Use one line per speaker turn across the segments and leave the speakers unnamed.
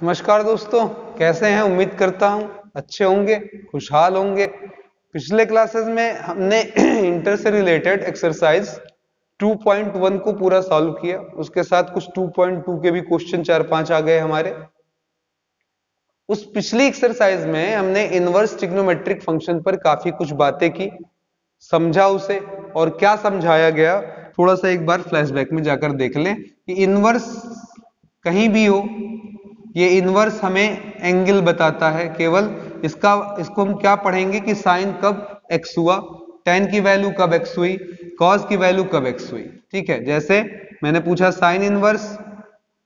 नमस्कार दोस्तों, कैसे हैं? उम्मीद करता हूं अच्छे होंगे, खुशहाल होंगे। पिछले क्लासेस में हमने इंटर से रिलेटेड एक्सरसाइज 2.1 को पूरा सॉल्व किया। उसके साथ कुछ 2.2 के भी क्वेश्चन 4-5 आ गए हमारे। उस पिछली एक्सरसाइज में हमने इनवर्स ट्रिग्नोमेट्रिक फंक्शन पर काफी कुछ बातें की, समझा उसे, और क्या समझाया गया थोड़ा सा एक बार फ्लैशबैक में जाकर देख लें कि इनवर्स कहीं भी हो, ये इनवर्स हमें एंगल बताता है केवल। इसको हम क्या पढ़ेंगे कि साइन कब एक्स हुआ, टेन की वैल्यू कब एक्स हुई, कॉस की वैल्यू कब एक्स हुई। ठीक है, जैसे मैंने पूछा साइन इनवर्स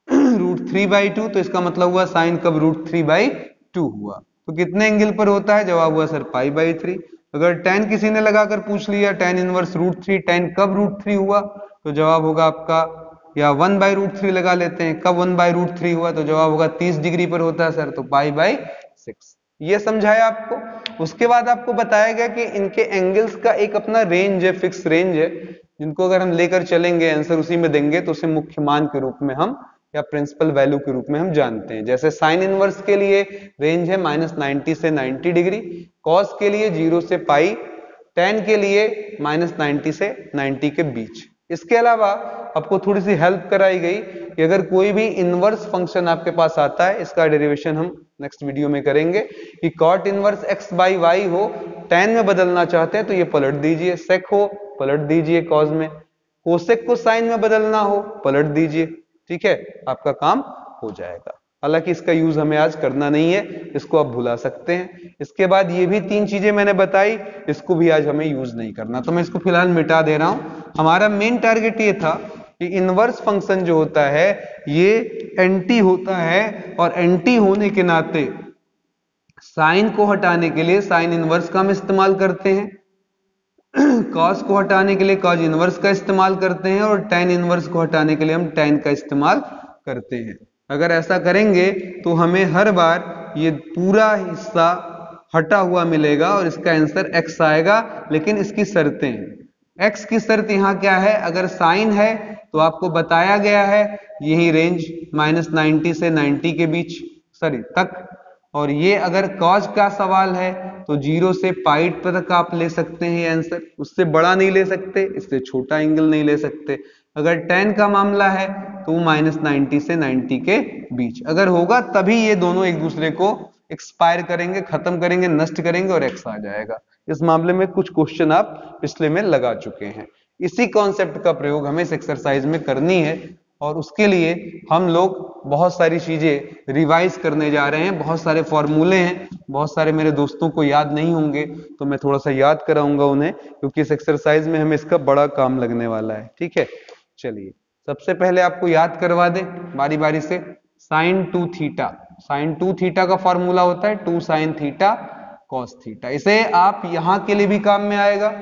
√3/2, तो इसका मतलब हुआ साइन कब √3/2 हुआ, तो कितने एंगल पर होता है? जवाब हुआ सर π/3। अगर टेन किसी ने लगाकर पूछ लिया टेन इनवर्स √3, टेन कब √3 हुआ, तो जवाब होगा आपका, या 1/√3 लगा लेते हैं, कब 1/√3 हुआ, तो जवाब होगा 30 डिग्री पर होता है सर, तो π/6। ये समझाया आपको। उसके बाद आपको बताया गया कि इनके एंगल्स का एक अपना रेंज है, फिक्स रेंज है, जिनको अगर हम लेकर चलेंगे आंसर उसी में देंगे तो उसे मुख्य मान के रूप में हम या प्रिंसिपल वैल्यू के रूप में हम जानते हैं। जैसे साइन इनवर्स के लिए रेंज है -90 से 90 डिग्री, कॉस के लिए 0 से पाई, टेन के लिए -90 से 90 के बीच। इसके अलावा आपको थोड़ी सी हेल्प कराई गई कि अगर कोई भी इनवर्स फंक्शन आपके पास आता है, इसका डेरिवेशन हम नेक्स्ट वीडियो में करेंगे, कि कॉट इनवर्स x/y हो, टेन में बदलना चाहते हैं तो ये पलट दीजिए, सेक हो पलट दीजिए कॉस में, कोसेक को साइन में बदलना हो पलट दीजिए। ठीक है, आपका काम हो जाएगा। हालांकि इसका यूज हमें आज करना नहीं है, इसको आप भुला सकते हैं। इसके बाद ये भी 3 चीजें मैंने बताई, इसको भी आज हमें यूज नहीं करना, तो मैं इसको फिलहाल मिटा दे रहा हूं। हमारा मेन टारगेट ये था कि इनवर्स फंक्शन जो होता है ये एंटी होता है, और एंटी होने के नाते साइन को हटाने के लिए साइन इनवर्स का हम इस्तेमाल करते हैं, कॉस को हटाने के लिए कॉस इनवर्स का इस्तेमाल करते हैं, और टेन इनवर्स को हटाने के लिए हम टेन का इस्तेमाल करते हैं। अगर ऐसा करेंगे तो हमें हर बार ये पूरा हिस्सा हटा हुआ मिलेगा और इसका आंसर x आएगा। लेकिन इसकी शर्तें हैं। x की शर्त यहाँ क्या है? अगर साइन है तो आपको बताया गया है यही रेंज -90 से 90 के बीच तक, और ये अगर कॉस का सवाल है तो 0 से पाई तक आप ले सकते हैं आंसर, उससे बड़ा नहीं ले सकते, इससे छोटा एंगल नहीं ले सकते। अगर टेन का मामला है तो -90 से 90 के बीच अगर होगा, तभी ये दोनों एक दूसरे को एक्सपायर करेंगे, खत्म करेंगे, नष्ट करेंगे और एक्स आ जाएगा। इस मामले में कुछ क्वेश्चन आप पिछले में लगा चुके हैं। इसी कॉन्सेप्ट का प्रयोग हमें इस एक्सरसाइज में करनी है, और उसके लिए हम लोग बहुत सारी चीजें रिवाइज करने जा रहे हैं। बहुत सारे फॉर्मूले हैं, बहुत सारे मेरे दोस्तों को याद नहीं होंगे, तो मैं थोड़ा सा याद कराऊंगा उन्हें, क्योंकि इस एक्सरसाइज में हमें इसका बड़ा काम लगने वाला है। ठीक है, चलिए सबसे पहले आपको याद करवा दे बारी बारी से। साइन 2 थीटा, साइन 2 थीटा का फॉर्मूला होता है 2 साइन थीटा कॉस थीटा। इसे आप यहां के लिए भी काम में आएगा,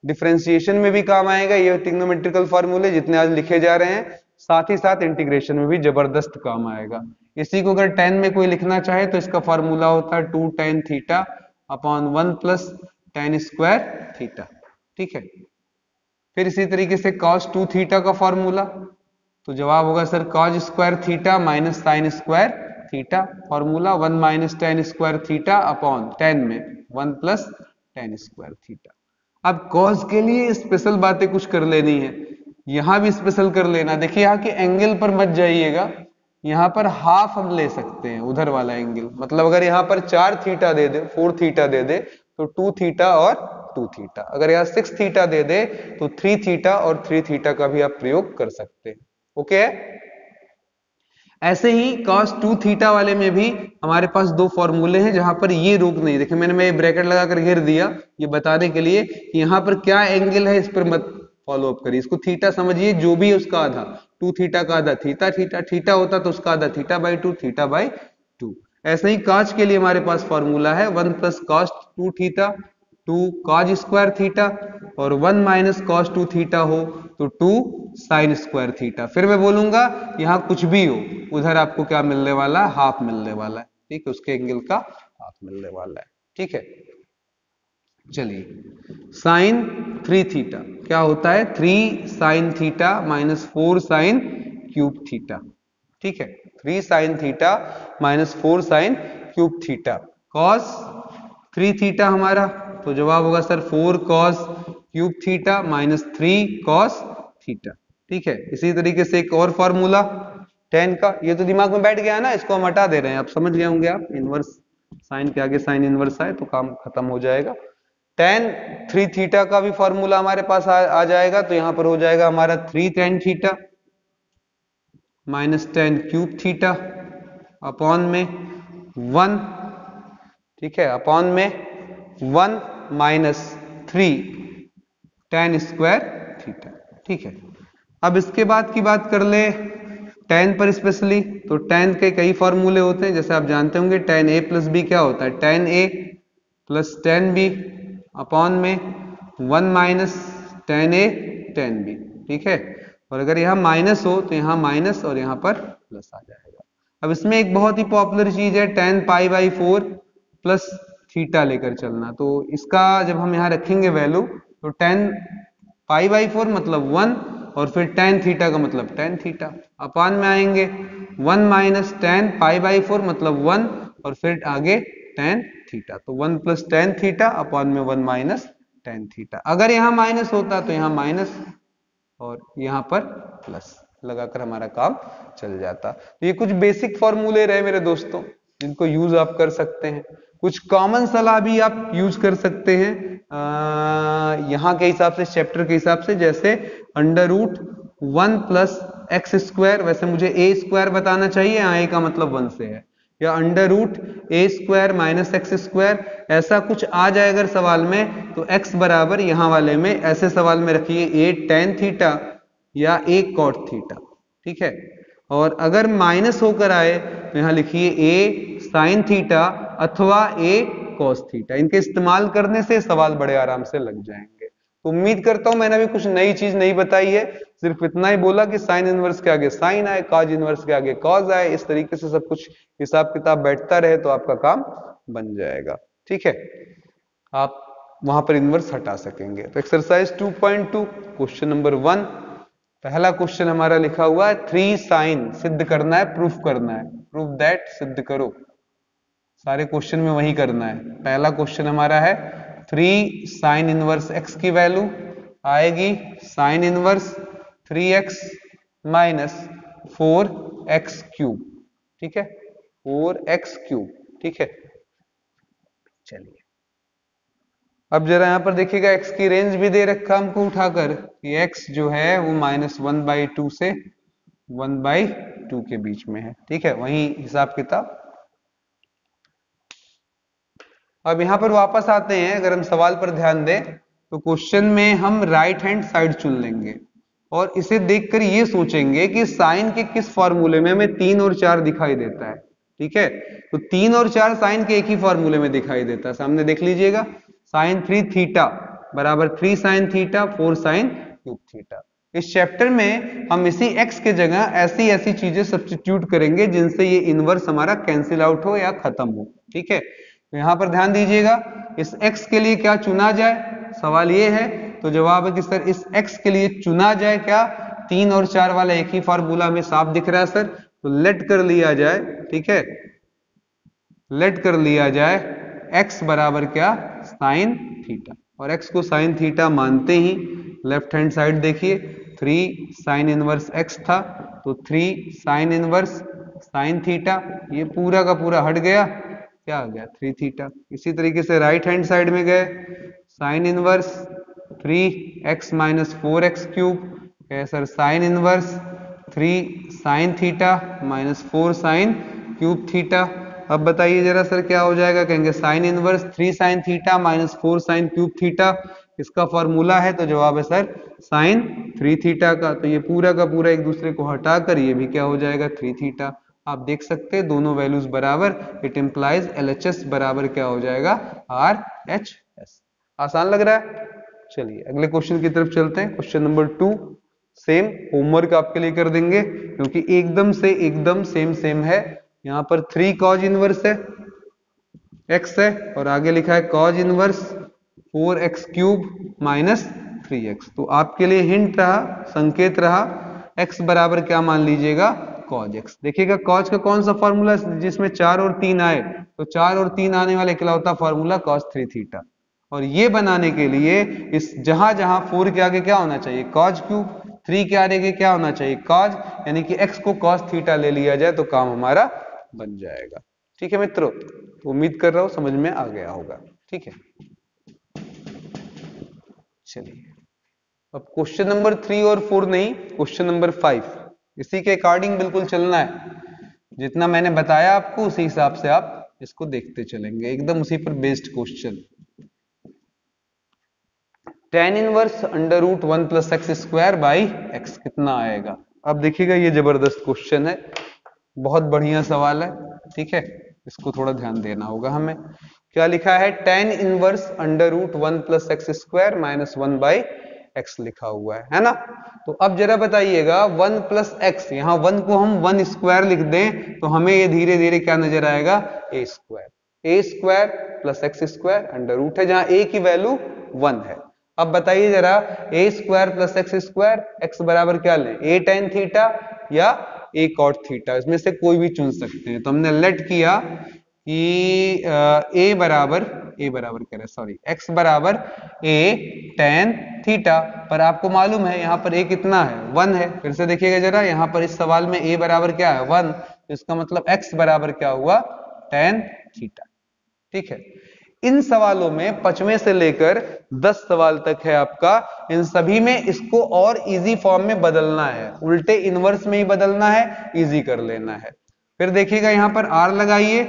डिफरेंशिएशन में भी काम आएगा। ये ट्रिग्नोमेट्रिकल फॉर्मूले जितने आज लिखे जा रहे हैं, साथ ही साथ इंटीग्रेशन में भी जबरदस्त काम आएगा। इसी को अगर टेन में कोई लिखना चाहे तो इसका फॉर्मूला होता है 2 tan theta upon 1 plus tan square theta. ठीक है, फिर इसी तरीके से cos 2 थीटा का फॉर्मूला, तो जवाब होगा sir cos square theta minus sine square theta. Formula 1 minus tan square theta upon 10 में 1 प्लस tan स्क्वायर थीटा। अब cos के लिए स्पेशल बातें कुछ कर लेनी है, यहां भी स्पेशल कर लेना। देखिए यहाँ के एंगल पर मत जाइएगा, यहां पर हाफ हम ले सकते हैं उधर वाला एंगल, मतलब अगर यहां पर 4 थीटा दे दे, 4 थीटा दे दे तो 2 थीटा और 2 थीटा, अगर यहाँ 6 थीटा दे दे तो 3 थीटा और 3 थीटा का भी आप प्रयोग कर सकते हैं। ओके, ऐसे ही cos 2 थीटा वाले में भी हमारे पास दो फॉर्मूले हैं, जहां पर ये रोक नहीं, देखिए मैं ब्रैकेट लगाकर घेर दिया ये बताने के लिए कि यहां पर क्या एंगल है, इस पर मत फॉलो अप करिए, इसको थीटा समझिए, जो भी है उसका आधा, 2 थीटा का आधा थीटा, थीटा थीटा होता तो उसका आधा थीटा/2, थीटा/2। ऐसे ही कांच के लिए हमारे पास फॉर्मूला है 1 plus cos 2 theta 2 cause square theta, और 1 माइनस कॉस 2 थीटा हो तो 2 साइन स्क्वायर थीटा। फिर मैं बोलूंगा यहां कुछ भी हो, उधर आपको क्या मिलने वाला है? हाफ मिलने वाला है। ठीक है, उसके एंगल का हाफ मिलने वाला है। ठीक है, चलिए साइन 3 थीटा क्या होता है? 3 sine theta minus 4 sine cube theta. ठीक है, 3 sine theta minus 4 sine cube theta cos 3 theta हमारा, तो जवाब होगा sir 4 cos cube theta minus 3 cos theta. ठीक है, इसी तरीके से एक और फॉर्मूला tan का, ये तो दिमाग में बैठ गया ना, इसको हम हटा दे रहे हैं, आप समझ गए होंगे आप, इनवर्स साइन के आगे साइन इनवर्स आए तो काम खत्म हो जाएगा। tan 3 थीटा का भी फॉर्मूला हमारे पास आ जाएगा, तो यहां पर हो जाएगा हमारा 3 tan theta minus tan cube theta upon में 1, ठीक है, अपॉन में 1 माइनस 3 tan स्क्वायर थीटा। ठीक है, अब इसके बाद की बात कर ले tan पर स्पेशली, तो tan के कई फॉर्मूले होते हैं, जैसे आप जानते होंगे tan a प्लस बी क्या होता है, tan a plus tan b upon में 1 minus tan a tan b। ठीक है, और अगर यहाँ माइनस हो तो यहाँ माइनस और यहाँ पर प्लस आ जाएगा। अब इसमें एक बहुत ही पॉपुलर चीज है tan pi by 4 plus theta लेकर चलना, तो इसका जब हम यहाँ रखेंगे वैल्यू, तो tan पाई बाई 4 मतलब 1 और फिर tan थीटा का मतलब tan थीटा, अपान में आएंगे 1 माइनस tan पाई बाई 4 मतलब 1 और फिर आगे tan थीटा, तो 1 प्लस tan थीटा अपान में 1 माइनस tan थीटा। अगर यहाँ माइनस होता तो यहाँ माइनस और यहाँ पर प्लस लगाकर हमारा काम चल जाता। तो ये कुछ बेसिक फॉर्मूले रहे मेरे दोस्तों, जिनको यूज आप कर सकते हैं। कुछ कॉमन सलाह भी आप यूज कर सकते हैं यहाँ के हिसाब से, चैप्टर के हिसाब से, जैसे under root 1 plus x square, वैसे मुझे ए स्क्वायर बताना चाहिए, यहाँ ए का मतलब 1 से है, या under root a square minus x square, ऐसा कुछ आ जाए अगर सवाल में, तो x बराबर यहाँ वाले में ऐसे सवाल में रखिए a tan थीटा या a cot थीटा। ठीक है, और अगर माइनस होकर आए तो यहाँ लिखिए a sin थीटा अथवा a cos थीटा। इनके इस्तेमाल करने से सवाल बड़े आराम से लग जाएंगे। तो उम्मीद करता हूं मैंने अभी कुछ नई चीज नहीं बताई है, सिर्फ इतना ही बोला कि साइन इनवर्स के आगे साइन आए, कॉज इनवर्स के आगे कॉज आए, इस तरीके से सब कुछ हिसाब किताब बैठता रहे तो आपका काम बन जाएगा। ठीक है, आप वहां पर इनवर्स हटा सकेंगे। तो एक्सरसाइज 2.2 क्वेश्चन नंबर 1, पहला क्वेश्चन हमारा लिखा हुआ है 3 साइन, सिद्ध करना है, प्रूफ करना है, प्रूफ दैट, सिद्ध करो, सारे क्वेश्चन में वही करना है। पहला क्वेश्चन हमारा है 3 साइन इनवर्स x की वैल्यू आएगी sign inverse 3x minus 4x cube. ठीक है, 4x क्यूब। ठीक है, चलिए अब जरा यहां पर देखिएगा x की रेंज भी दे रखा हमको उठाकर कि x जो है वो -1/2 से 1/2 के बीच में है। ठीक है, वही हिसाब किताब। अब यहां पर वापस आते हैं, अगर हम सवाल पर ध्यान दें तो क्वेश्चन में हम राइट हैंड साइड चुन लेंगे और इसे देखकर ये सोचेंगे कि साइन के किस फॉर्मूले में हमें 3 और 4 दिखाई देता है। ठीक है, तो 3 और 4 साइन के एक ही फॉर्मूले में दिखाई देता है, सामने देख लीजिएगा, साइन 3 थीटा बराबर 3 sine theta 4 sine cube theta. इस चैप्टर में हम इसी x के जगह ऐसी ऐसी चीजें सब्स्टिट्यूट करेंगे जिनसे ये इनवर्स हमारा कैंसिल आउट हो या खत्म हो। ठीक है, तो यहां पर ध्यान दीजिएगा, इस x के लिए क्या चुना जाए, सवाल ये है। तो जवाब है कि सर इस x के लिए चुना जाए क्या, 3 और 4 वाला एक ही फॉर्मूला में साफ दिख रहा है सर, तो लेट कर लिया जाए। ठीक है, लेट कर लिया जाए x बराबर क्या, साइन थीटा, और x को साइन थीटा मानते ही लेफ्ट हैंड साइड देखिए, 3 साइन इनवर्स x था, तो 3 साइन इनवर्स साइन थीटा, ये पूरा का पूरा हट गया, क्या आ गया, 3 थीटा। इसी तरीके से राइट हैंड साइड में गए, sine inverse 3x minus 4x cube, क्या sir, sine inverse 3 sine theta minus 4 sine cube theta. अब बताइए जरा सर क्या हो जाएगा, कहेंगे sine inverse 3 sine theta minus 4 sine cube theta, इसका फॉर्मूला है, तो जवाब है सर साइन 3 थीटा का। तो ये पूरा का पूरा एक दूसरे को हटाकर ये भी क्या हो जाएगा, 3 थीटा। आप देख सकते हैं दोनों वैल्यूज बराबर, इट इंप्लाइज LHS बराबर क्या हो जाएगा, RHS। आसान लग रहा है। चलिए अगले क्वेश्चन की तरफ चलते हैं, क्वेश्चन नंबर 2। सेम होमवर्क आपके लिए कर देंगे क्योंकि एकदम सेम है। यहाँ पर 3 कॉज इनवर्स है, x है, और आगे लिखा है cause inverse 4x cube minus 3x। तो आपके लिए हिंट रहा, संकेत रहा, x बराबर क्या मान लीजिएगा, cos x। देखिएगा cos का कौन सा फॉर्मूला जिसमें 4 और 3 आए, तो 4 और 3 आने वाला इकलौता फॉर्मूला cos 3 थीटा। और ये बनाने के लिए इस जहां जहां 4 के आगे क्या होना चाहिए cos क्यूब, 3 के आगे क्या होना चाहिए cos, यानी कि x को cos थीटा ले लिया जाए तो काम हमारा बन जाएगा। ठीक है मित्रों, तो उम्मीद कर रहा हूं समझ में आ गया होगा। ठीक है, चलिए अब क्वेश्चन नंबर 3 और 4 नहीं, क्वेश्चन नंबर 5, इसी के अकॉर्डिंग बिल्कुल चलना है। जितना मैंने बताया आपको उसी हिसाब से आप इसको देखते चलेंगे, एकदम उसी पर based question. tan inverse under root 1 plus x square by x कितना आएगा। अब देखिएगा ये जबरदस्त क्वेश्चन है, बहुत बढ़िया सवाल है। ठीक है, इसको थोड़ा ध्यान देना होगा हमें। क्या लिखा है, tan inverse under root 1 plus x square minus 1 by x लिखा हुआ है ना। तो अब जरा बताइएगा 1 प्लस एक्स, यहाँ 1 को हम 1 स्क्वायर लिख दें तो हमें ये धीरे धीरे क्या नजर आएगा, a square plus x square under root है जहां ए की वैल्यू 1 है। अब बताइए जरा a square plus x square, x बराबर क्या लें, ए टेन थीटा या ए कॉट थीटा, इसमें से कोई भी चुन सकते हैं। तो हमने लेट किया कि ए बराबर कह रहे सॉरी एक्स बराबर ए टेन थीटा, पर आपको मालूम है यहाँ पर ए कितना है, 1 है। फिर से देखिएगा जरा, यहाँ पर इस सवाल में ए बराबर क्या है, 1, तो इसका मतलब एक्स बराबर क्या हुआ, टेन थीटा। ठीक है, इन सवालों में 5वें से लेकर 10 सवाल तक है आपका, इन सभी में इसको और इजी फॉर्म में बदलना है, उल्टे इनवर्स में ही बदलना है, इजी कर लेना है। फिर देखिएगा यहाँ पर आर लगाइए,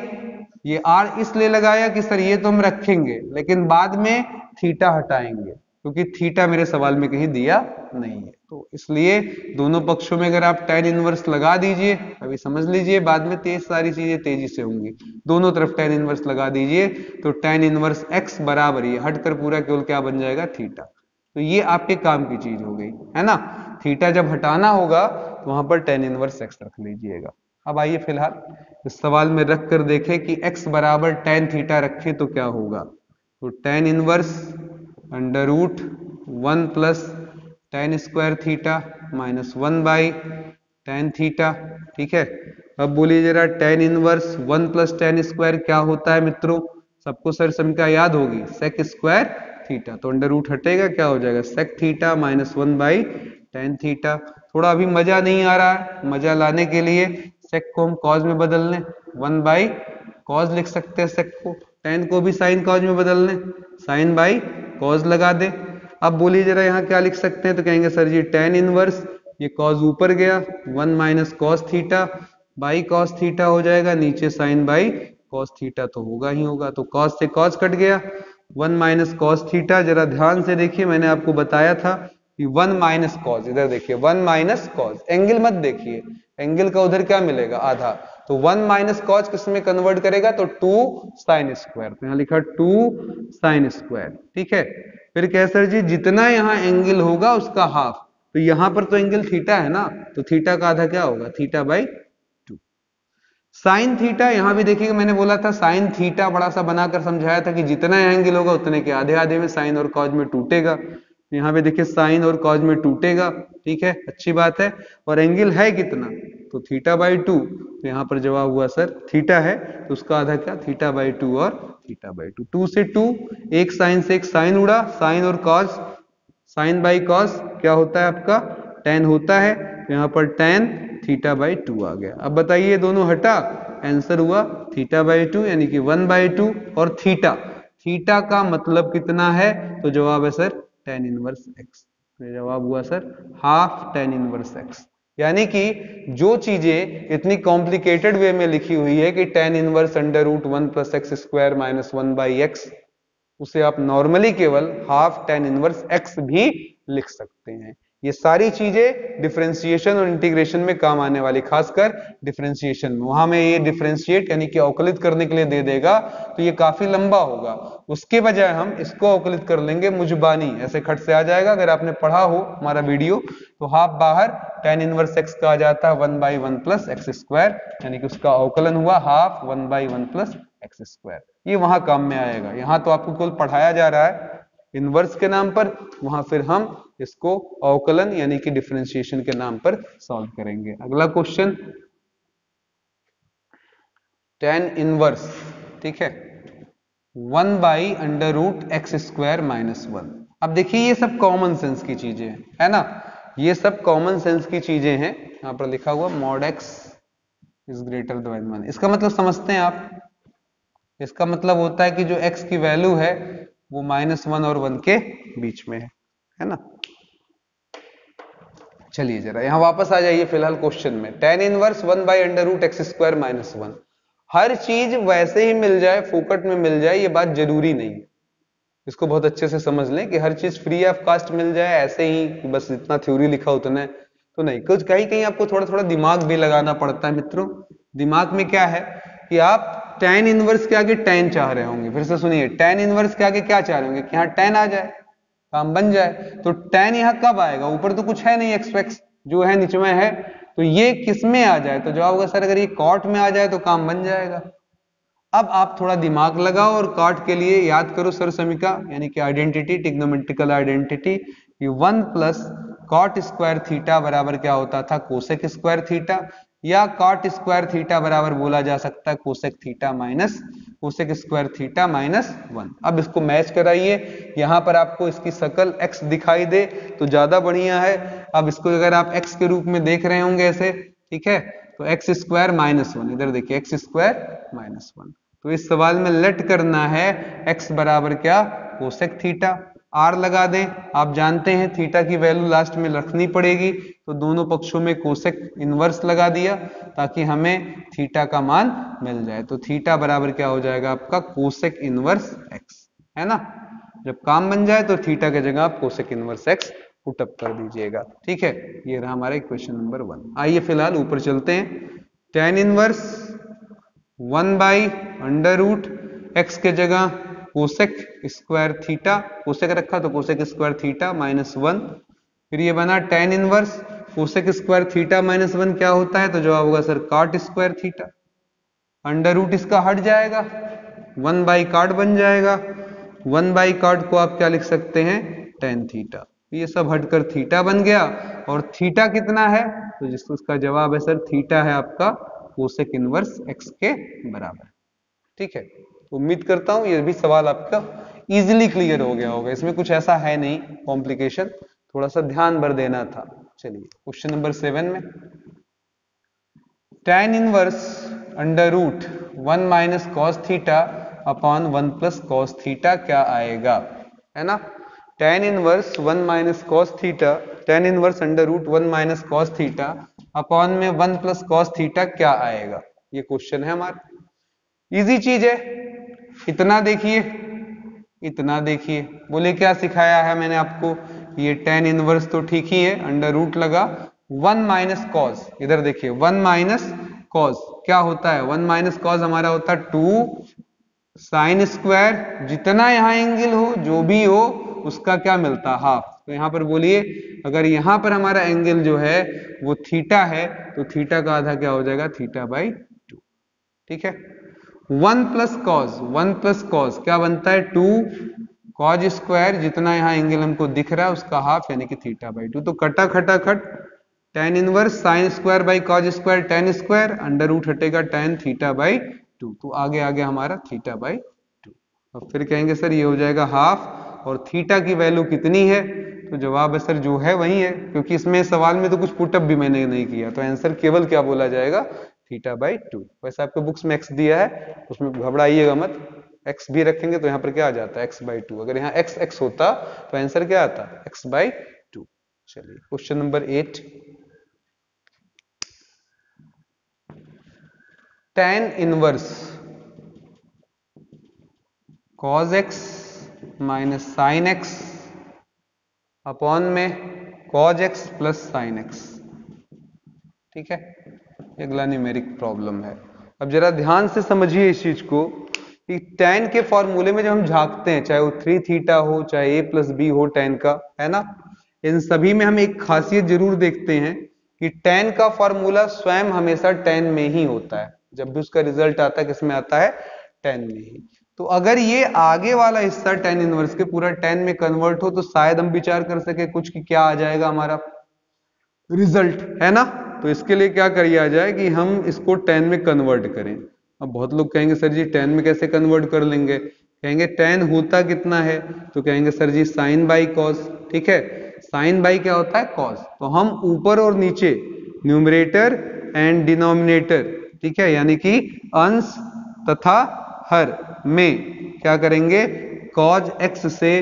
ये आर इसलिए लगाया कि सर ये तो हम रखेंगे लेकिन बाद में थीटा हटाएंगे, क्योंकि थीटा मेरे सवाल में कहीं दिया नहीं है, तो इसलिए दोनों पक्षों में अगर आप tan इनवर्स लगा दीजिए, अभी समझ लीजिए बाद में सारी चीजें तेजी से होंगी, दोनों तरफ tan इनवर्स लगा दीजिए तो tan इनवर्स x बराबर ये हटकर पूरा केवल क्या बन जाएगा, थीटा। तो ये आपके काम की चीज हो गई है ना। थीटा जब हटाना होगा तो वहां पर tan इनवर्स x रख लीजिएगा। अब आइए फिलहाल इस सवाल में रख कर देखें कि x बराबर tan थीटा रखें तो क्या होगा। तो tan inverse under root 1 plus tan square theta minus 1 by tan theta. ठीक है, अब बोलिए जरा tan inverse 1 plus tan square क्या होता है मित्रों, सबको सर संख्या याद होगी, सेक स्क्वायर थीटा। तो अंडर रूट हटेगा, क्या हो जाएगा, sec theta minus 1 by tan theta. थोड़ा अभी मजा नहीं आ रहा है, मजा लाने के लिए सेक को हम कॉज में बदल लें, 1 बाई कॉज लिख सकते हैं सेक को, tan को भी साइन कॉज में बदल लें, साइन बाई कॉज लगा दे। अब बोलिए जरा यहाँ क्या लिख सकते हैं, तो कहेंगे सर जी tan इनवर्स, ये कॉज ऊपर गया 1 minus cos theta by cos theta हो जाएगा, नीचे साइन बाई कॉस थीटा तो होगा ही होगा, तो कॉस से कॉस कट गया, 1 माइनस कॉस थीटा। जरा ध्यान से देखिए, मैंने आपको बताया था कि 1 माइनस कॉस, इधर देखिए 1 माइनस कॉस, एंगल मत देखिए, एंगल का उधर क्या मिलेगा, आधा, तो 1 माइनस कॉस किस में कन्वर्ट करेगा, तो 2 साइन स्क्वायर, तो यहाँ लिखा 2 साइन स्क्वायर। ठीक है, फिर क्या सर जी, जितना यहाँ एंगल होगा उसका हाफ, तो यहां पर तो एंगल थीटा है ना, तो थीटा का आधा क्या होगा, थीटा बाई 2। साइन थीटा, यहां भी देखिएगा मैंने बोला था साइन थीटा बड़ा सा बनाकर समझाया था कि जितना एंगल होगा उतने के आधे आधे में साइन और कॉज में टूटेगा, यहाँ पे देखिए साइन और कॉज में टूटेगा। ठीक है, अच्छी बात है, और एंगल है कितना, तो थीटा बाई 2, तो यहाँ पर जवाब हुआ सर थीटा है, तो उसका आधा क्या, थीटा बाई 2 और थीटा बाई 2, 2 से 2, एक साइन से एक साइन उड़ा, साइन और कॉज, साइन बाई कॉस क्या होता है आपका, tan होता है, तो यहाँ पर tan थीटा बाई 2 आ गया। अब बताइए दोनों हटा, आंसर हुआ थीटा बाई 2 यानी कि 1 बाई 2, और थीटा, थीटा का मतलब कितना है, तो जवाब है सर tan इनवर्स x, तो जवाब हुआ sir half tan inverse x। यानी कि जो चीजें इतनी कॉम्प्लिकेटेड वे में लिखी हुई है कि tan inverse under root 1 plus x square minus 1 by x, उसे आप नॉर्मली केवल हाफ tan इनवर्स x भी लिख सकते हैं। ये सारी चीजें डिफरेंशिएशन और इंटीग्रेशन में काम आने वाली, खासकर डिफरेंशिएशन में, वहां में ये डिफरेंशिएट यानी कि अवकलित करने के लिए दे देगा, तो ये काफी लंबा होगा, उसके बजाय हम इसको अवकलित कर लेंगे मुजबानी, ऐसे खट से आ जाएगा। अगर आपने पढ़ा हो हमारा वीडियो तो हाफ बाहर tan इनवर्स x का आ जाता है 1 बाई 1 प्लस एक्स स्क्वायर, यानी कि उसका अवकलन हुआ half 1 by 1 plus x square, ये वहां काम में आएगा। यहां तो आपको केवल पढ़ाया जा रहा है इनवर्स के नाम पर, वहां फिर हम इसको अवकलन यानी कि डिफरेंशिएशन के नाम पर सॉल्व करेंगे। अगला क्वेश्चन tan इनवर्स, ठीक है, 1/√x² - 1। अब देखिए ये सब कॉमन सेंस की चीजें हैं, है ना, ये सब कॉमन सेंस की चीजें हैं। यहां पर लिखा हुआ mod x is greater than 1, इसका मतलब समझते हैं आप, इसका मतलब होता है कि जो x की वैल्यू है वो -1 और 1 के बीच में है ना। चलिए जरा यहां वापस आ जाइए फिलहाल क्वेश्चन में, tan इनवर्स 1/√x² - 1। हर चीज वैसे ही मिल जाए, फोकट में मिल जाए, ये बात जरूरी नहीं है, इसको बहुत अच्छे से समझ लें कि हर चीज फ्री ऑफ कास्ट मिल जाए ऐसे ही बस इतना थ्योरी लिखा उतना है तो नहीं, कुछ कहीं कहीं आपको थोड़ा थोड़ा दिमाग भी लगाना पड़ता है मित्रों। दिमाग में क्या है कि आप tan इनवर्स के आगे tan चाह रहे होंगे, फिर से सुनिए, tan इनवर्स के आगे क्या चाह रहे होंगे कि यहाँ tan आ जाए, काम बन जाए। तो tan यहाँ कब आएगा, ऊपर तो कुछ है नहीं, एक्स जो है नीचे में है, तो ये किस में आ जाए, तो जवाब होगा सर अगर ये कॉट में आ जाए तो काम बन जाएगा। अब आप थोड़ा दिमाग लगाओ और कॉट के लिए याद करो सर समीका, यानी कि आइडेंटिटी, टिग्नोमेट्रिकल आइडेंटिटी, कि 1 प्लस कॉट स्क्वायर थीटा बराबर क्या होता था, कोसेक स्क्वायर थीटा, या कॉट स्क्वायर थीटा बराबर बोला जा सकता है cosec theta minus cosec square theta -1। अब इसको मैच कराइए, यहां पर आपको इसकी शकल x दिखाई दे तो ज्यादा बढ़िया है। अब इसको अगर आप x के रूप में देख रहे होंगे ऐसे, ठीक है, तो x² -1, इधर देखिए x² -1, तो इस सवाल में लेट करना है x बराबर क्या, कोसेक थीटा। r लगा दें, आप जानते हैं थीटा की वैल्यू लास्ट में रखनी पड़ेगी, तो दोनों पक्षों में कोसेक इनवर्स लगा दिया ताकि हमें थीटा का मान मिल जाए। तो थीटा बराबर क्या हो जाएगा आपका, कोसेक इनवर्स x, है ना। जब काम बन जाए तो थीटा की जगह आप कोसेक इनवर्स x पुटअप कर दीजिएगा, ठीक है। ये रहा हमारा क्वेश्चन नंबर 1। आइए फिलहाल ऊपर चलते हैं। tan इनवर्स 1/√x के जगह कोसेक स्क्वायर थीटा, कोसेक रखा तो कोसेक स्क्वायर थीटा -1, फिर ये बना tan inverse cosec square theta -1 क्या होता है, तो जवाब होगा sir cot square theta. Under root इसका हट जाएगा, 1/कॉट बन जाएगा, 1/कॉट को आप क्या लिख सकते हैं, tan थीटा, ये सब हटकर थीटा बन गया। और थीटा कितना है, तो जिसको इसका जवाब है सर थीटा है आपका कोसेक इनवर्स x के बराबर, ठीक है। उम्मीद करता हूं ये भी सवाल आपका इजीली क्लियर हो गया होगा, इसमें कुछ ऐसा है नहीं कॉम्प्लिकेशन, थोड़ा सा ध्यान भर देना था। चलिए क्वेश्चन नंबर 7 में, tan inverse √1 minus cos theta upon 1 plus cos theta क्या आएगा, है ना। tan inverse 1 minus cos theta, tan inverse √1 minus cos theta upon में 1 प्लस कॉस थीटा क्या आएगा, ये क्वेश्चन है हमारा। इजी चीज है, इतना देखिए, इतना देखिए, बोले क्या सिखाया है मैंने आपको, ये tan इनवर्स तो ठीक ही है, अंडर रूट लगा 1 माइनस कॉस, इधर देखिए 1 माइनस कॉस क्या होता है, 1 माइनस कॉस हमारा होता है 2 साइन स्क्वायर, जितना यहां एंगल हो जो भी हो उसका क्या मिलता है, हाफ। तो यहां पर बोलिए अगर यहां पर हमारा एंगल जो है वो थीटा है तो थीटा का आधा क्या हो जाएगा, थीटा/2, ठीक है। 1 प्लस कॉस, 1 प्लस कॉस क्या बनता है 2 कॉज स्क्वायर, जितना यहां एंगल हमको दिख रहा है उसका हाफ यानी कि थीटा/2। तो कटा खटा खट tan inverse sine square by cos square tan square, under root हटेगा tan थीटा/2, तो आगे आ गया हमारा थीटा/2। अब फिर कहेंगे सर ये हो जाएगा हाफ, और थीटा की वैल्यू कितनी है, तो जवाब है सर जो है वही है, क्योंकि इसमें सवाल में तो कुछ पुटअप भी मैंने नहीं किया, तो आंसर केवल क्या बोला जाएगा, थीटा/2। वैसे आपके बुक्स में x दिया है, उसमें घबराइएगा मत, x भी रखेंगे तो यहाँ पर क्या आ जाता है x/2, अगर यहाँ x होता तो आंसर क्या आता, x/2। चलिए question number 8, tan inverse cos x minus sine x upon में cos x plus sine x, ठीक है, अगला न्यूमेरिक प्रॉब्लम है। अब जरा ध्यान से समझिए इस चीज को कि tan के फॉर्मूले में जब हम झांकते हैं, चाहे वो 3 थीटा हो चाहे a प्लस बी हो tan का, है ना, इन सभी में हम एक खासियत जरूर देखते हैं कि tan का फॉर्मूला स्वयं हमेशा tan में ही होता है, जब भी उसका रिजल्ट आता है किसमें आता है, tan में ही। तो अगर ये आगे वाला हिस्सा tan इनवर्स के पूरा tan में कन्वर्ट हो तो शायद हम विचार कर सके कुछ कि क्या आ जाएगा हमारा रिजल्ट, है ना। तो इसके लिए क्या करिए जाए कि हम इसको tan में कन्वर्ट करें, अब बहुत लोग कहेंगे सर जी tan में कैसे कन्वर्ट कर लेंगे, कहेंगे tan होता कितना है, तो कहेंगे sir ji sin by cos, ठीक है, sin बाई क्या होता है cos, तो हम ऊपर और नीचे न्यूमरेटर एंड डिनोमिनेटर, ठीक है, यानी कि अंश तथा हर में क्या करेंगे, cos x से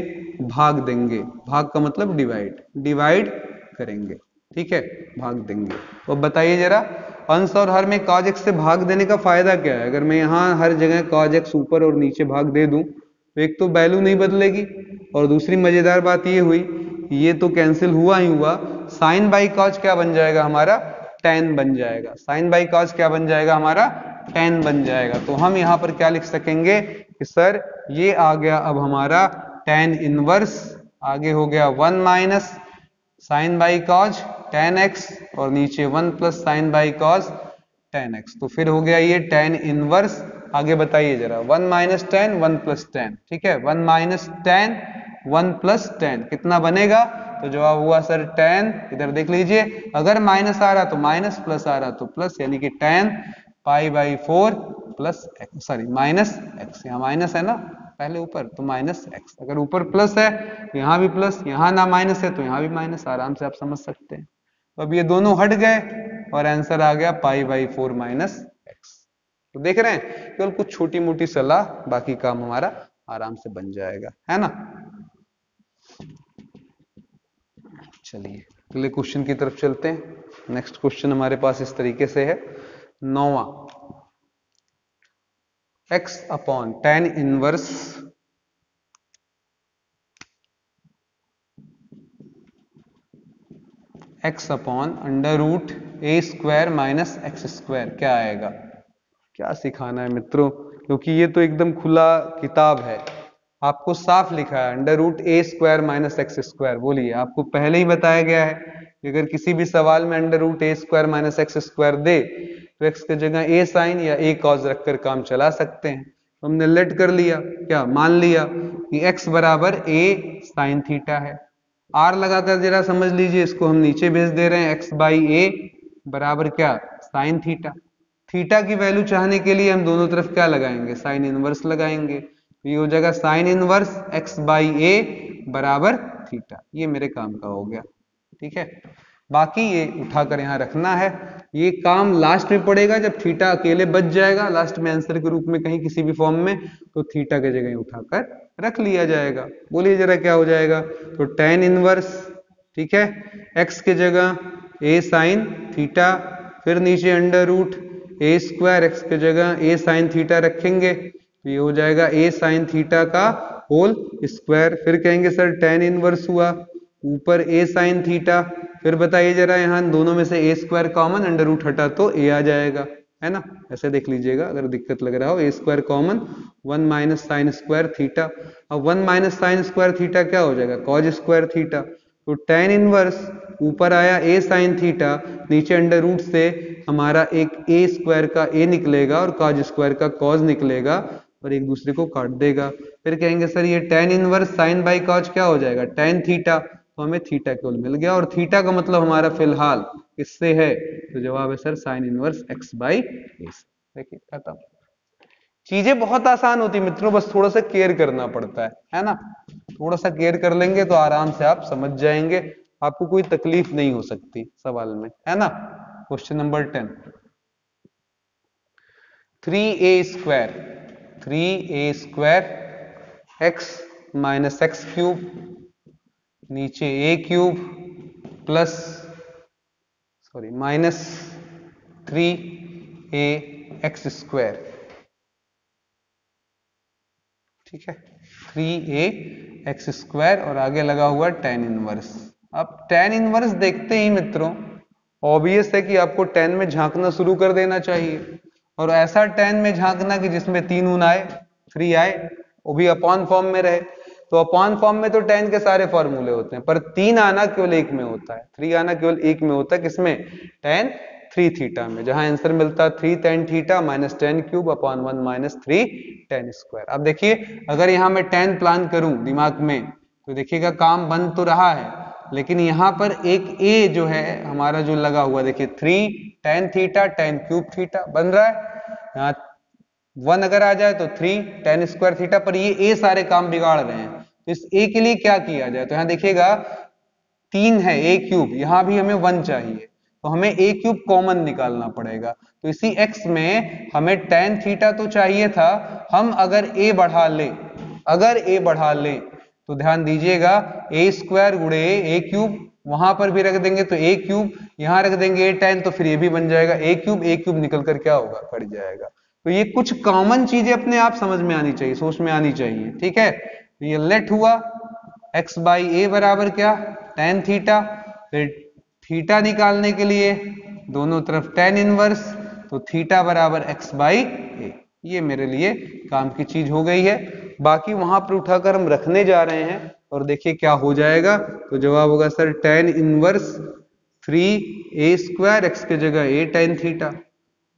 भाग देंगे, भाग का मतलब डिवाइड करेंगे, ठीक है, भाग देंगे। तो अब बताइए जरा, अंश और हर में cos x से भाग देने का फायदा क्या है, अगर मैं यहाँ हर जगह cos x ऊपर और नीचे भाग दे दूं तो एक तो वैल्यू नहीं बदलेगी, और दूसरी मजेदार बात ये हुई, ये तो कैंसिल हुआ ही हुआ, साइन बाई cos क्या बन जाएगा हमारा, tan बन जाएगा, साइन बाई cos क्या बन जाएगा हमारा, tan बन जाएगा। तो हम यहाँ पर क्या लिख सकेंगे कि सर ये आ गया अब हमारा tan इनवर्स, आगे हो गया 1 minus sine by cos tan x, और नीचे 1 plus sine by cos tan x, तो फिर हो गया ये tan इनवर्स, आगे बताइए जरा, 1 माइनस tan 1 प्लस tan, ठीक है, 1 माइनस tan 1 प्लस tan कितना बनेगा, तो जवाब हुआ सर tan, इधर देख लीजिए, अगर माइनस आ रहा तो माइनस, प्लस आ रहा तो प्लस, यानी कि tan pi by 4 plus x, sorry minus x, यहाँ माइनस है ना पहले ऊपर, तो माइनस एक्स, अगर ऊपर प्लस है तो यहाँ भी प्लस, यहाँ ना माइनस है तो यहाँ भी माइनस, आराम से आप समझ सकते हैं। तो अब ये दोनों हट गए और आंसर आ गया पाई बाई 4 माइनस एक्स। तो देख रहे हैं, केवल कुछ छोटी मोटी सलाह, बाकी काम हमारा आराम से बन जाएगा, है ना। चलिए अगले क्वेश्चन की तरफ चलते हैं। नेक्स्ट क्वेश्चन हमारे पास इस तरीके से है, 9वां, x upon tan inverse x upon under root a square minus x square क्या आएगा। क्या सिखाना है मित्रों, क्योंकि ये तो एकदम खुला किताब है, आपको साफ लिखा है under root a square minus x square. बोलिए, आपको पहले ही बताया गया है कि अगर किसी भी सवाल में under root a square minus x square दे तो एक्स की जगह ए साइन या ए कॉज रखकर काम चला सकते हैं। तो हमने लेट कर लिया, क्या मान लिया कि एक्स बराबर ए साइन थीटा है। आर लगाकर जरा समझ लीजिए, इसको हम नीचे भेज दे रहे हैं, एक्स बाई ए बराबर क्या, साइन थीटा। थीटा की वैल्यू चाहने के लिए हम दोनों तरफ क्या लगाएंगे, साइन इनवर्स लगाएंगे, ये हो जाएगा साइन इनवर्स एक्स बाई ए बराबर थीटा। ये मेरे काम का हो गया, ठीक है। बाकी ये उठाकर यहाँ रखना है, ये काम लास्ट में पड़ेगा जब थीटा अकेले बच जाएगा लास्ट में आंसर के रूप में कहीं किसी भी फॉर्म में, तो थीटा की जगह उठाकर रख लिया जाएगा। बोलिए जरा क्या हो जाएगा, तो tan इनवर्स, ठीक है, x के जगह a साइन थीटा, फिर नीचे under root a square x की जगह ए साइन थीटा रखेंगे, तो ये हो जाएगा ए साइन थीटा का होल स्क्वायर। फिर कहेंगे सर tan इनवर्स हुआ, ऊपर ए साइन थीटा, फिर बताइए जरा यहाँ दोनों में से ए स्क्वायर कॉमन, अंडर रूट हटा तो ए आ जाएगा, है ना। ऐसे देख लीजिएगा अगर दिक्कत लग रहा हो, a square common, 1 minus sine square theta. अब 1 माइनस साइन स्क्वायर थीटा क्या हो जाएगा, कॉज स्क्वायर थीटा। तो tan इनवर्स ऊपर आया ए साइन थीटा, नीचे अंडर रूट से हमारा एक ए स्क्वायर का ए निकलेगा और कॉज स्क्वायर का कॉज निकलेगा और एक दूसरे को काट देगा। फिर कहेंगे सर ये tan inverse sign by cause क्या हो जाएगा, tan थीटा, तो हमें थीटा केवल मिल गया, और थीटा का मतलब हमारा फिलहाल इससे है, तो जवाब है sir sine inverse x by a. देखिए खत्म। चीजें बहुत आसान होती मित्रों, बस थोड़ा सा केयर करना पड़ता है ना। थोड़ा सा केयर कर लेंगे तो आराम से आप समझ जाएंगे, आपको कोई तकलीफ नहीं हो सकती सवाल में, है ना। Question number 10, 3a square, 3a square x minus x cube, नीचे a cube plus sorry minus 3a x square, ठीक है, 3a एक्स स्क्वायर और आगे लगा हुआ tan इनवर्स। अब tan इनवर्स देखते ही मित्रों ऑब्वियस है कि आपको tan में झांकना शुरू कर देना चाहिए, और ऐसा tan में झांकना कि जिसमें 3 गुना आए, 3 आए, वो भी अपॉन फॉर्म में रहे। तो अपॉन फॉर्म में तो tan के सारे फॉर्मूले होते हैं, पर 3 आना केवल एक में होता है, 3 आना केवल एक में होता है, किसमें, tan 3 थीटा में, जहां आंसर मिलता है 3 tan theta minus tan cube upon 1 minus 3 tan square. अब देखिए अगर यहां मैं tan प्लान करूं दिमाग में तो देखिएगा काम बन तो रहा है, लेकिन यहां पर एक a जो है हमारा जो लगा हुआ, देखिए 3 tan theta tan cube theta बन रहा है, यहाँ 1 अगर आ जाए तो 3 tan स्क्वायर थीटा, पर ये ए सारे काम बिगाड़ रहे हैं, तो इस ए के लिए क्या किया जाए, तो यहां देखिएगा 3 है ए क्यूब, यहां भी हमें 1 चाहिए, तो हमें ए क्यूब कॉमन निकालना पड़ेगा। तो इसी x में हमें tan थीटा तो चाहिए था, हम अगर a बढ़ा ले, अगर a बढ़ा ले तो ध्यान दीजिएगा ए स्क्वायर गुणे ए क्यूब, वहां पर भी रख देंगे तो ए क्यूब, यहां रख देंगे ए tan, तो फिर ये भी बन जाएगा ए क्यूब निकल कर क्या होगा, कट जाएगा। तो ये कुछ कॉमन चीजें अपने आप समझ में आनी चाहिए, सोच में आनी चाहिए, ठीक है। तो ये लेट हुआ x बाई ए बराबर क्या, tan थीटा, फिर थीटा निकालने के लिए दोनों तरफ tan इनवर्स, तो थीटा बराबर x बाई ए, ये मेरे लिए काम की चीज हो गई है। बाकी वहां पर उठाकर हम रखने जा रहे हैं और देखिए क्या हो जाएगा, तो जवाब होगा sir tan inverse 3a square, x की जगह a tan थीटा,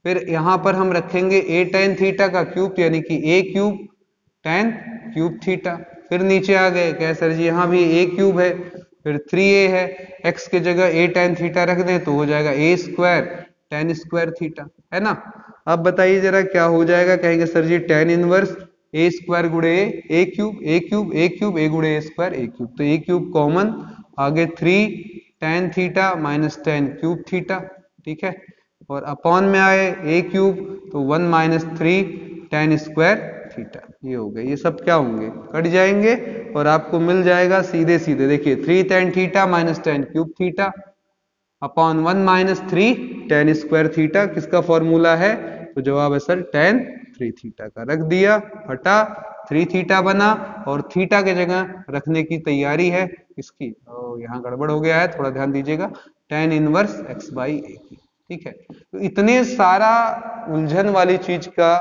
फिर यहां पर हम रखेंगे a tan थीटा का क्यूब, यानी कि a cube tan cube theta, फिर नीचे आ गए, कह सर जी यहाँ भी a क्यूब है, फिर 3a है, x की जगह a tan थीटा रख दें तो हो जाएगा a square tan square theta, है ना। अब बताइए जरा क्या हो जाएगा, कहेंगे sir ji tan inverse a square गुणे a cube, a cube a cube a गुणे a स्क्वायर a क्यूब, तो a क्यूब कॉमन, आगे 3 tan theta minus tan cube theta, ठीक है, और अपॉन में आए a क्यूब तो 1 माइनस 3 tan स्क्वायर थीटा, ये हो गए, ये सब क्या होंगे, कट जाएंगे और आपको मिल जाएगा सीधे सीधे, देखिए 3 tan theta minus tan cube theta upon 1 minus 3 tan square theta, किसका फॉर्मूला है, तो जवाब है सर tan 3 थीटा का, रख दिया, हटा 3 थीटा बना, और थीटा के जगह रखने की तैयारी है इसकी, यहाँ गड़बड़ हो गया है, थोड़ा ध्यान दीजिएगा, tan इनवर्स x बाई ए की, ठीक है। तो इतने सारा उलझन वाली चीज का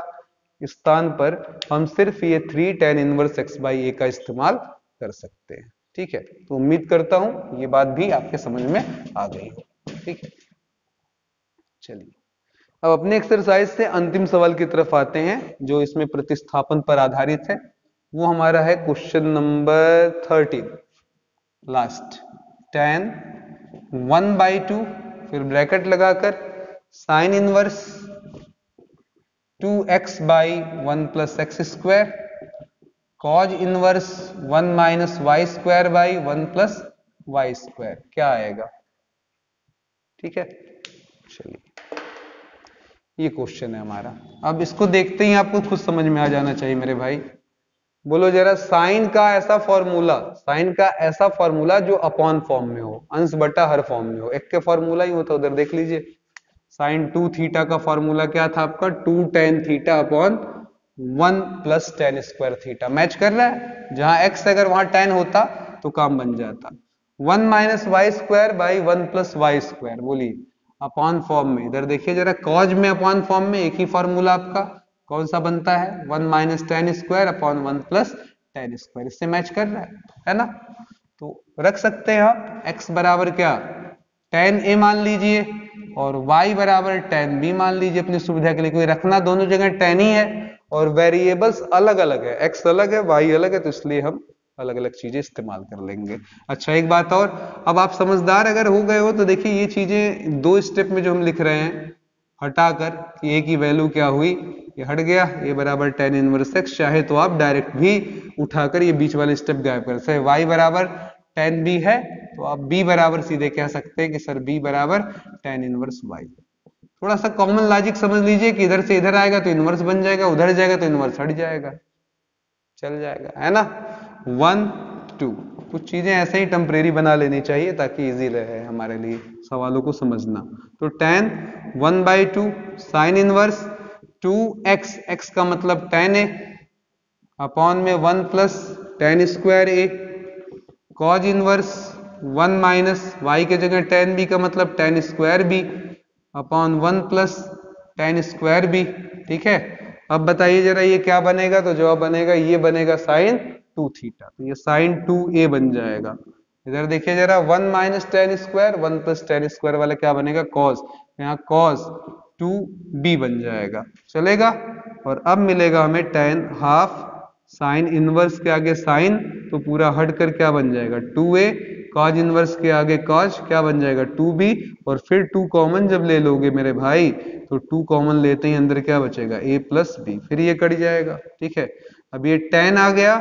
स्थान पर हम सिर्फ ये 3 tan इनवर्स x बाई ए का इस्तेमाल कर सकते हैं, ठीक है। तो उम्मीद करता हूं ये बात भी आपके समझ में आ गई हो, ठीक है। चलिए अब अपने एक्सरसाइज से अंतिम सवाल की तरफ आते हैं, जो इसमें प्रतिस्थापन पर आधारित है, वो हमारा है क्वेश्चन नंबर 13 लास्ट, tan 1/2, फिर ब्रैकेट लगाकर sine inverse 2x by 1 plus x square, cos inverse 1 minus y square by 1 plus y square, क्या आएगा, ठीक है। चलिए ये क्वेश्चन है हमारा, अब इसको देखते ही आपको खुद समझ में आ जाना चाहिए मेरे भाई। बोलो जरा साइन का ऐसा फॉर्मूला, साइन का ऐसा फॉर्मूला जो अपॉन फॉर्म में हो, अंश बटा हर फॉर्म में हो, एक के फॉर्मूला ही होता, उधर देख लीजिए, साइन 2 थीटा का फॉर्मूला क्या था आपका, 2 tan theta upon 1 plus tan square theta, match कर रहा है, जहां x अगर वहां tan होता तो काम बन जाता, 1 minus y square by 1 plus y square, बोलिए अपॉन फॉर्म में, इधर देखिए जरा कॉज में अपॉन फॉर्म में एक ही फॉर्मूला आपका कौन सा बनता है, 1 minus tan square upon 1 plus tan square, इससे मैच कर रहा है ना। तो रख सकते हैं आप x बराबर क्या, tan a मान लीजिए, और y बराबर tan b मान लीजिए अपनी सुविधा के लिए, कोई रखना दोनों जगह tan ही है, और वेरिएबल्स अलग अलग है, x अलग है y अलग है, तो इसलिए हम अलग अलग चीजें इस्तेमाल कर लेंगे। अच्छा एक बात और, अब आप समझदार अगर हो गए हो तो देखिए ये चीजें दो स्टेप में जो हम लिख रहे हैं हटाकर, कि a की वैल्यू क्या हुई, ये हट गया, ये बराबर tan इनवर्स x, चाहे तो आप डायरेक्ट भी उठाकर ये बीच वाले स्टेप गायब कर सकते, y बराबर tan b है तो आप b बराबर सीधे कह सकते हैं कि सर b बराबर tan इनवर्स y। थोड़ा सा कॉमन लॉजिक समझ लीजिए कि इधर से इधर आएगा तो इनवर्स बन जाएगा, उधर जाएगा तो इनवर्स हट जाएगा, चल जाएगा, है ना। 1 2 कुछ चीजें ऐसे ही टेम्परेरी बना लेनी चाहिए ताकि इजी रहे हमारे लिए सवालों को समझना। तो tan 1/2 sign inverse 2x, x का मतलब tan a अपॉन में 1 plus tan square a, cause inverse 1 minus y के जगह tan b का मतलब tan square b upon 1 plus tan square b, ठीक है। अब बताइए जरा ये क्या बनेगा, तो जवाब बनेगा, ये बनेगा साइन 2 थीटा, तो ये साइन 2a बन जाएगा। इधर देखिए जरा 1 minus tan square 1 plus tan square वाला क्या बनेगा, कॉस, यहाँ कॉस 2b बन जाएगा, चलेगा। और अब मिलेगा हमें tan हाफ साइन इनवर्स के आगे साइन, तो पूरा हट कर क्या बन जाएगा 2a cos इनवर्स के आगे cos क्या बन जाएगा 2b, और फिर 2 कॉमन जब ले लोगे मेरे भाई तो 2 कॉमन लेते ही अंदर क्या बचेगा a प्लस बी, फिर ये कट जाएगा। ठीक है, अब ये tan आ गया,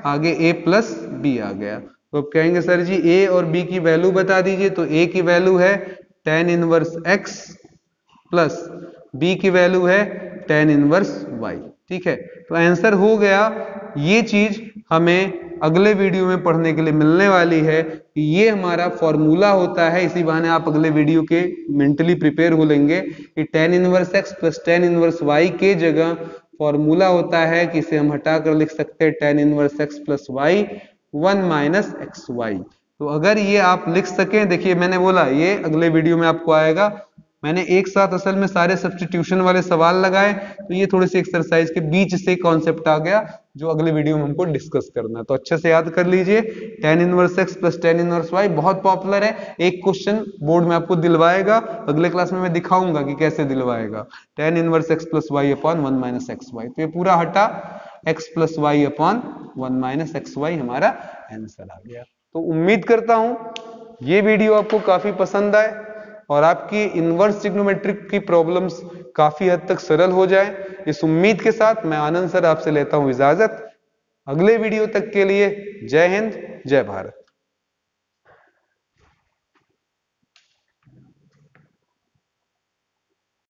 आगे a प्लस बी आ गया, तो अब कहेंगे सर जी a और b की वैल्यू बता दीजिए, तो a की वैल्यू है tan inverse x plus b की वैल्यू है tan इनवर्स y। ठीक है, तो आंसर हो गया। ये चीज हमें अगले वीडियो में पढ़ने के लिए मिलने वाली है कि ये हमारा फॉर्मूला होता है। इसी बहाने आप अगले वीडियो के मेंटली प्रिपेयर हो लेंगे कि tan inverse x plus tan inverse y के जगह फॉर्मूला होता है कि इसे हम हटाकर लिख सकते हैं tan inverse x plus y 1 minus x y. तो अगर ये आप लिख सकें, देखिए मैंने बोला ये अगले वीडियो में आपको आएगा। मैंने एक साथ असल में सारे सब्स्टिट्यूशन वाले सवाल लगाए, तो ये थोड़ी सी एक्सरसाइज के बीच से कॉन्सेप्ट आ गया जो अगले वीडियो में हमको डिस्कस करना है। तो अच्छे से याद कर लीजिए, tan inverse x plus tan inverse y बहुत पॉपुलर है, एक क्वेश्चन बोर्ड में आपको दिलवाएगा, अगले क्लास में मैं दिखाऊंगा कि कैसे दिलवाएगा। tan inverse x plus y upon 1 minus x y, तो ये पूरा हटा, x plus y upon 1 minus x y हमारा आंसर आ गया। तो उम्मीद करता हूं ये वीडियो आपको काफी पसंद आए और आपकी इनवर्स ट्रिग्नोमेट्रिक की प्रॉब्लम्स काफी हद तक सरल हो जाए। इस उम्मीद के साथ मैं आनंद सर आपसे लेता हूं इजाजत। अगले वीडियो तक के लिए जय हिंद, जय भारत।